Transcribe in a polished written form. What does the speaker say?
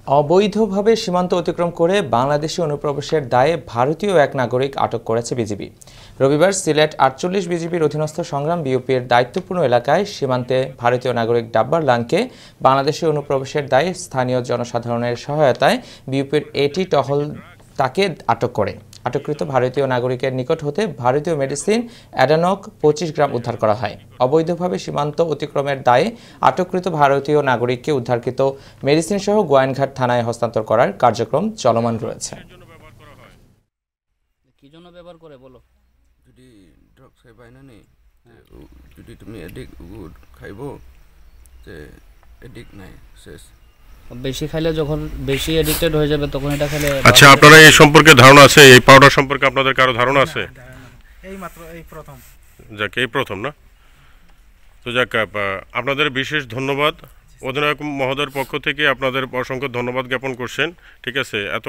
অবৈধভাবে সীমান্ত অতিক্রম করে বাংলাদেশে অনুপ্রবেশের দায়ে ভারতীয় এক নাগরিক আটক করেছে বিজিবি। রবিবার সিলেট ৪৮ বিজিবির অধীনস্থ সংগ্রাম বিওপির দায়িত্বপূর্ণ এলাকায় সীমান্তে ভারতীয় নাগরিক ডাব্বার লাংকে বাংলাদেশে অনুপ্রবেশের দায়ে স্থানীয় জনসাধারণের সহায়তায় বিওপির এটি টহল তাকে আটক করে। আটককৃত ভারতীয় নাগরিকের নিকট হতে ভারতীয় মেডিসিন অ্যাডানক ২৫ গ্রাম উদ্ধার করা হয়। অবৈধভাবে সীমান্ত অতিক্রমের দায়ে আটককৃত ভারতীয় নাগরিককে উদ্ধারকৃত মেডিসিন সহ গোয়াইনঘাট থানায় হস্তান্তর করার কার্যক্রম চলমান রয়েছে। কি জন্য ব্যবহার করে বলো? যদি ড্রাগস খাই পাই না নেই, যদি তুমি এডিক্ট খাইব যে এডিক্ট নাই শেষ। বেশি খাইলে যখন বেশি এডিক্টেড হয়ে যাবে তখন এটা খেলে। আচ্ছা, আপনারা এই সম্পর্কে ধারণা আছে? এই পাউডার সম্পর্কে আপনাদের কারো ধারণা আছে? এই মাত্র এই প্রথম। যাক, এই প্রথম না? তো যাক, আপনাদের বিশেষ ধন্যবাদ। অধিনায়ক মহোদয়ের পক্ষ থেকে আপনাদের অসংখ্য ধন্যবাদ জ্ঞাপন করছেন। ঠিক আছে, এত